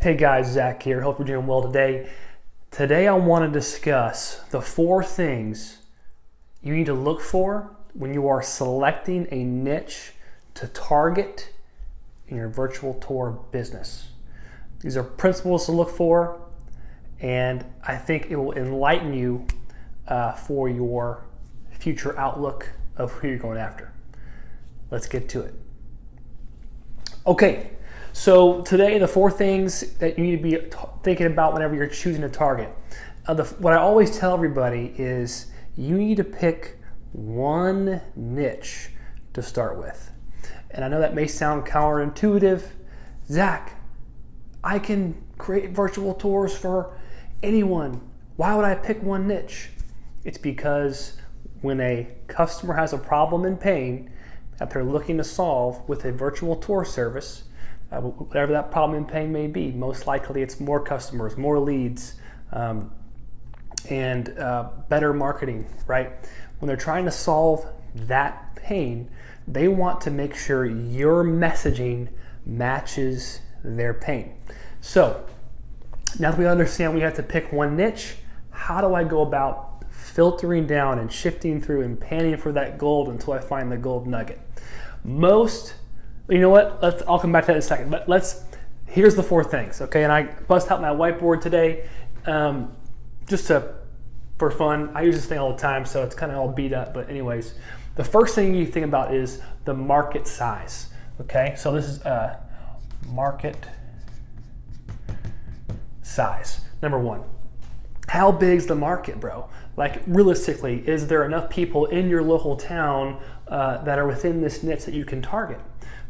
Hey guys, Zach here. Hope you're doing well today. Today I want to discuss the 4 things you need to look for when you are selecting a niche to target in your virtual tour business. These are principles to look for, and I think it will enlighten you for your future outlook of who you're going after. Let's get to it. Okay. So today, the 4 things that you need to be thinking about whenever you're choosing a target. What I always tell everybody is you need to pick one niche to start with. And I know that may sound counterintuitive. Zach, I can create virtual tours for anyone. Why would I pick one niche? It's because when a customer has a problem and pain that they're looking to solve with a virtual tour service, whatever that problem and pain may be, most likely it's more customers, more leads, and better marketing, right? When they're trying to solve that pain, they want to make sure your messaging matches their pain. So now that we understand we have to pick one niche, how do I go about filtering down and shifting through and panning for that gold until I find the gold nugget? You know what? I'll come back to that in a second. But here's the 4 things, okay? And I bust out my whiteboard today, for fun. I use this thing all the time, so it's kind of all beat up. But anyways, the first thing you think about is the market size, okay? So this is market size. Number 1, how big's the market, bro? Like realistically, is there enough people in your local town that are within this niche that you can target?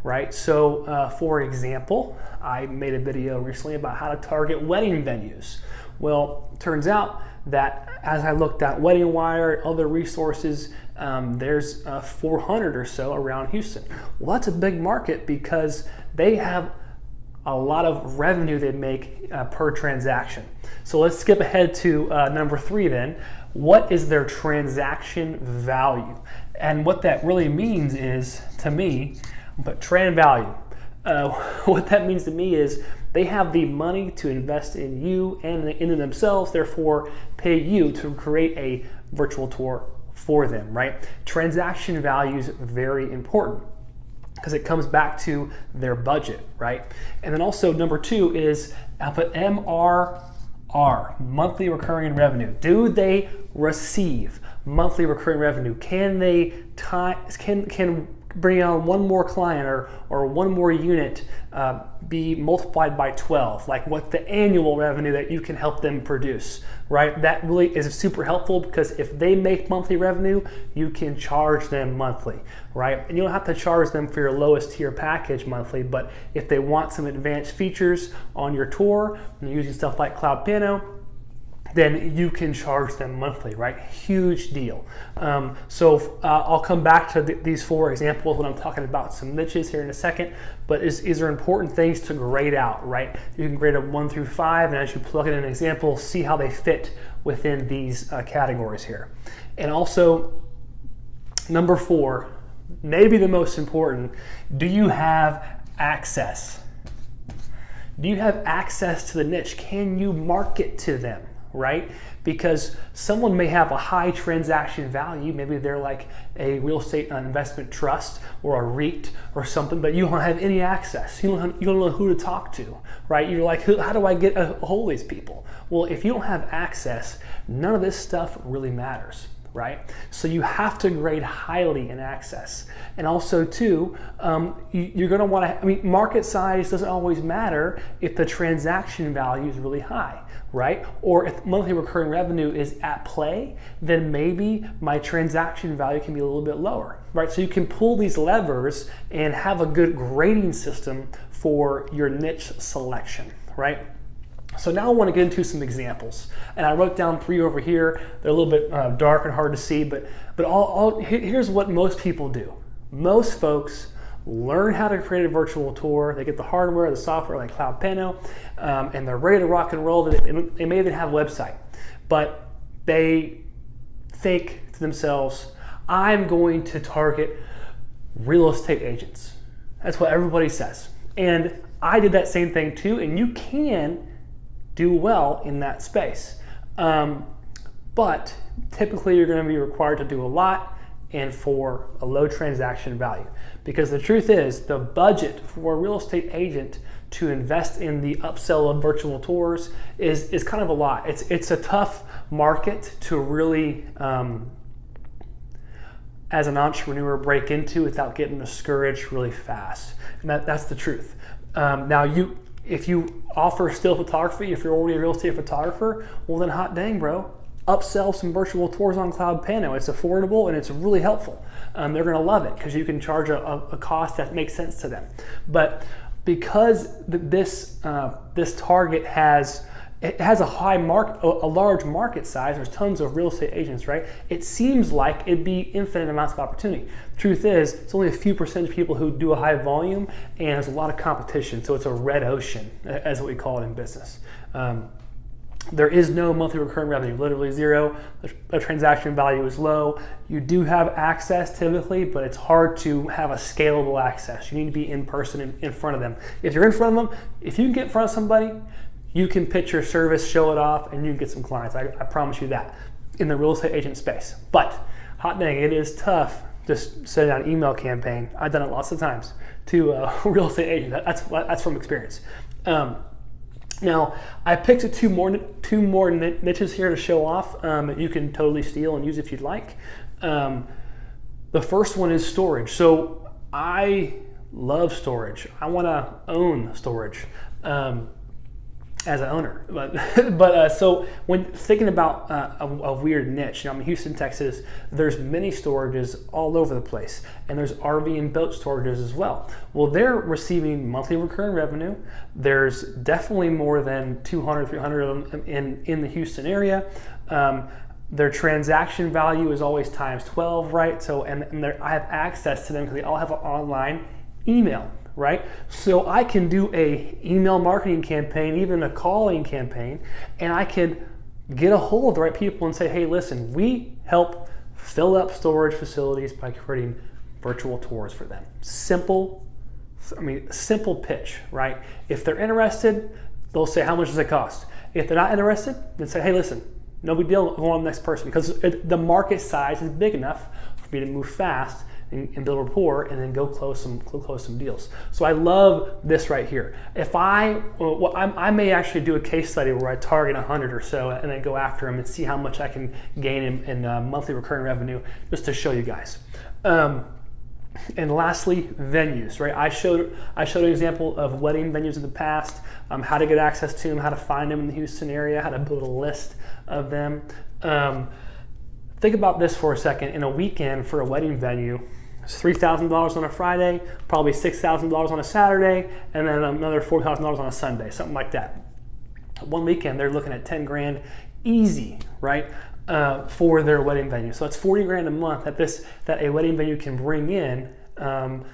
Right? So for example, I made a video recently about how to target wedding venues. Well, turns out that as I looked at Wedding Wire, other resources, there's 400 or so around Houston. Well, that's a big market because they have a lot of revenue they make per transaction. So let's skip ahead to number 3 then. What is their transaction value? And what that really means is, to me, but tran value. What that means to me is they have the money to invest in you and in themselves, therefore pay you to create a virtual tour for them, right? Transaction value is very important because it comes back to their budget, right? And then also number 2 is I'll put MRR, monthly recurring revenue. Do they receive monthly recurring revenue? Can they can bring on one more client or one more unit be multiplied by 12, like what the annual revenue that you can help them produce, right? That really is super helpful because if they make monthly revenue, you can charge them monthly, right? And you don't have to charge them for your lowest tier package monthly, but if they want some advanced features on your tour, and using stuff like Cloud Piano, then you can charge them monthly, right? Huge deal. So I'll come back to these 4 examples when I'm talking about some niches here in a second, but these are important things to grade out, right? You can grade them 1 through 5, and as you plug in an example, see how they fit within these categories here. And also, number 4, maybe the most important, do you have access? Do you have access to the niche? Can you market to them? Right? Because someone may have a high transaction value, maybe they're like a real estate investment trust or a REIT or something, but you don't have any access. You don't know who to talk to, right? You're like, how do I get a hold of these people? Well, if you don't have access, none of this stuff really matters, right? So you have to grade highly in access. And also too, you're gonna wanna, market size doesn't always matter if the transaction value is really high, right? Or if monthly recurring revenue is at play, then maybe my transaction value can be a little bit lower, right? So you can pull these levers and have a good grading system for your niche selection, right? So now I want to get into some examples, and I wrote down 3 over here. They're a little bit dark and hard to see, but here's what most people do. Most folks learn how to create a virtual tour. They get the hardware, the software like Cloud Piano, and they're ready to rock and roll. They may even have a website, but they think to themselves, I'm going to target real estate agents. That's what everybody says. And I did that same thing too, and you can do well in that space. But typically you're going to be required to do a lot and for a low transaction value. Because the truth is, the budget for a real estate agent to invest in the upsell of virtual tours is kind of a lot. It's a tough market to really, as an entrepreneur, break into without getting discouraged really fast. And that's the truth. Now, if you offer still photography, if you're already a real estate photographer, well then hot dang, bro. Upsell some virtual tours on Cloud Pano. It's affordable and it's really helpful. They're going to love it because you can charge a cost that makes sense to them. But because this target has a high market, a large market size, there's tons of real estate agents, right? It seems like it'd be infinite amounts of opportunity. Truth is, it's only a few percent of people who do a high volume, and there's a lot of competition. So it's a red ocean, as what we call it in business. There is no monthly recurring revenue, literally zero. The transaction value is low. You do have access typically, but it's hard to have a scalable access. You need to be in person in front of them. If you're in front of them, if you can get in front of somebody, you can pitch your service, show it off, and you can get some clients. I promise you that in the real estate agent space. But hot dang, it is tough just sending out an email campaign. I've done it lots of times to a real estate agent. That's from experience. Now, I picked two more niches here to show off that you can totally steal and use if you'd like. The first one is storage. So I love storage. I want to own storage as an owner. So when thinking about a weird niche, I'm in Houston, Texas, there's many storages all over the place. And there's RV and boat storages as well. Well, they're receiving monthly recurring revenue. There's definitely more than 200, 300 of them in the Houston area. Their transaction value is always times 12, right? So, and I have access to them because they all have an online email, right? So I can do a email marketing campaign, even a calling campaign, and I can get a hold of the right people and say, hey, listen, we help fill up storage facilities by creating virtual tours for them. Simple pitch, right? If they're interested, they'll say, how much does it cost? If they're not interested, then say, hey, listen, no big deal, go on to the next person, because the market size is big enough for me to move fast and build rapport and then go close some deals. So I love this right here. If I may actually do a case study where I target 100 or so and then go after them and see how much I can gain in monthly recurring revenue, just to show you guys. And lastly, venues, right? I showed an example of wedding venues in the past, how to get access to them, how to find them in the Houston area, how to build a list of them. Think about this for a second. In a weekend for a wedding venue, it's $3,000 on a Friday, probably $6,000 on a Saturday, and then another $4,000 on a Sunday, something like that. One weekend, they're looking at 10 grand easy, right? For their wedding venue. So it's 40 grand a month that a wedding venue can bring in so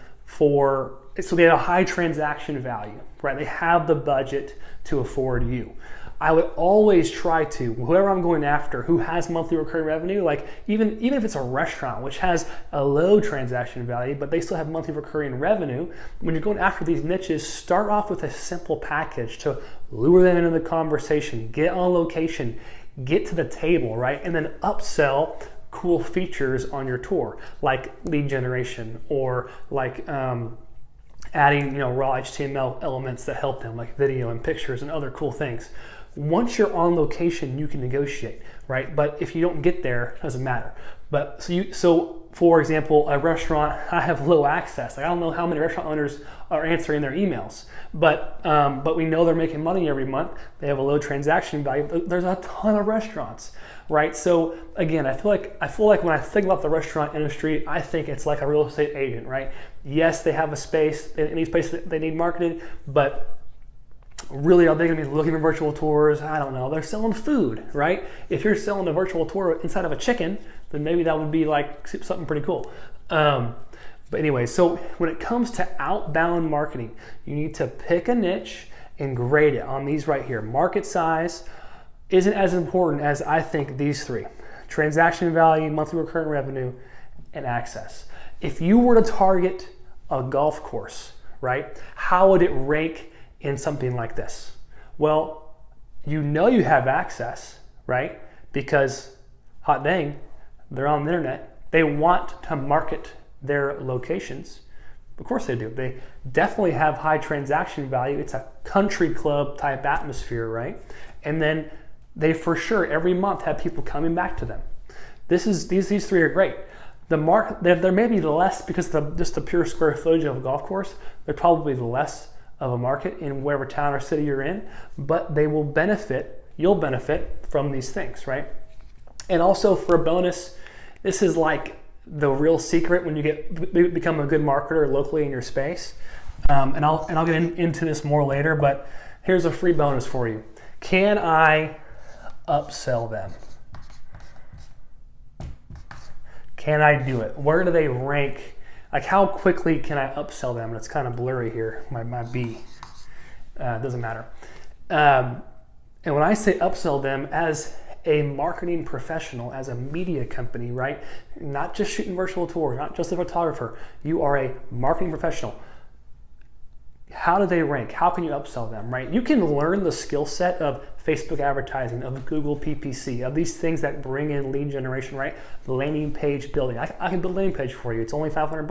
they have a high transaction value, right? They have the budget to afford you. I would always try to, whoever I'm going after who has monthly recurring revenue, like even if it's a restaurant which has a low transaction value, but they still have monthly recurring revenue, when you're going after these niches, start off with a simple package to lure them into the conversation, get on location, get to the table, right? And then upsell cool features on your tour, like lead generation or like adding raw HTML elements that help them, like video and pictures and other cool things. Once you're on location, you can negotiate, right? But if you don't get there, it doesn't matter. But so for example, a restaurant, I have low access. Like I don't know how many restaurant owners are answering their emails, but we know they're making money every month. They have a low transaction value. There's a ton of restaurants, right? So again, I feel like when I think about the restaurant industry, I think it's like a real estate agent, right? Yes, they have a space, in each space that they need marketed, but really, are they going to be looking for virtual tours? I don't know. They're selling food, right? If you're selling a virtual tour inside of a chicken, then maybe that would be like something pretty cool. But anyway, so when it comes to outbound marketing, you need to pick a niche and grade it on these right here. Market size isn't as important as I think these three: transaction value, monthly recurring revenue, and access. If you were to target a golf course, right, how would it rank in something like this? Well, you know you have access, right? Because, hot dang, they're on the internet. They want to market their locations. Of course they do. They definitely have high transaction value. It's a country club type atmosphere, right? And then they for sure every month have people coming back to them. These three are great. There may be less because just the pure square footage of a golf course. They're probably less of a market in whatever town or city you're in, but they will benefit. You'll benefit from these things, right? And also for a bonus, this is like the real secret when you become a good marketer locally in your space. And I'll get into this more later, but here's a free bonus for you. Can I upsell them? Can I do it? Where do they rank? Like how quickly can I upsell them? And it's kind of blurry here, my B. Doesn't matter. And when I say upsell them as a marketing professional, as a media company, right? Not just shooting virtual tours, not just a photographer. You are a marketing professional. How do they rank? How can you upsell them, right? You can learn the skill set of Facebook advertising, of Google PPC, of these things that bring in lead generation, right? The landing page building. I can build a landing page for you. It's only $500.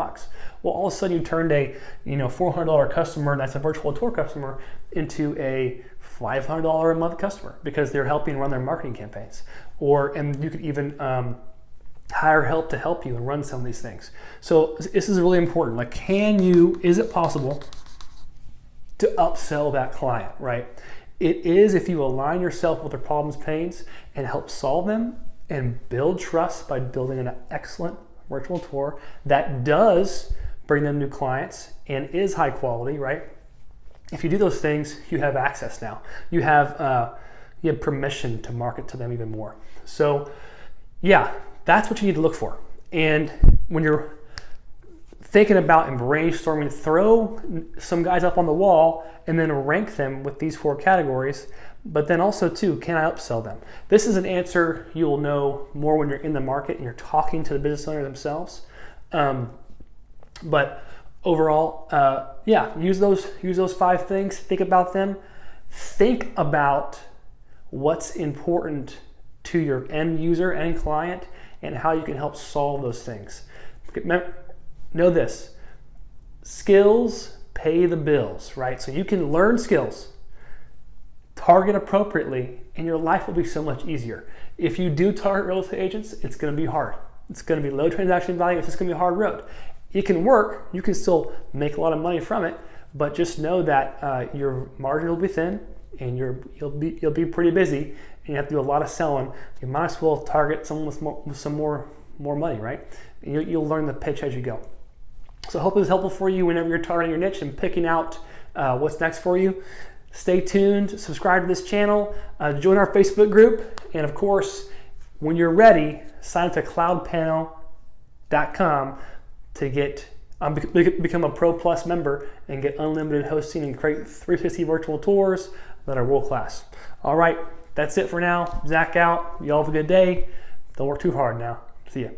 Well, all of a sudden you turned a $400 customer that's a virtual tour customer into a $500 a month customer because they're helping run their marketing campaigns. And you could even hire help to help you and run some of these things. So this is really important. Like, is it possible to upsell that client, right? It is if you align yourself with their problems, pains, and help solve them and build trust by building an excellent virtual tour that does bring them new clients and is high quality, right? If you do those things, you have access now. You have permission to market to them even more. So yeah, that's what you need to look for. And when you're thinking about and brainstorming, throw some guys up on the wall and then rank them with these 4 categories. But then also too, can I upsell them? This is an answer you will know more when you're in the market and you're talking to the business owner themselves. But overall, use those 5 things. Think about them. Think about what's important to your end user and client and how you can help solve those things. Know this, skills pay the bills, right? So you can learn skills, target appropriately, and your life will be so much easier. If you do target real estate agents, it's gonna be hard. It's gonna be low transaction value, it's just gonna be a hard road. It can work, you can still make a lot of money from it, but just know that your margin will be thin and you'll be pretty busy and you have to do a lot of selling. You might as well target someone with some more money, right? And you'll learn the pitch as you go. So I hope it was helpful for you whenever you're targeting your niche and picking out what's next for you. Stay tuned, subscribe to this channel, join our Facebook group, and of course, when you're ready, sign up to cloudpanel.com to become a Pro Plus member and get unlimited hosting and create 360 virtual tours that are world class. All right, that's it for now. Zach out. Y'all have a good day. Don't work too hard now. See ya.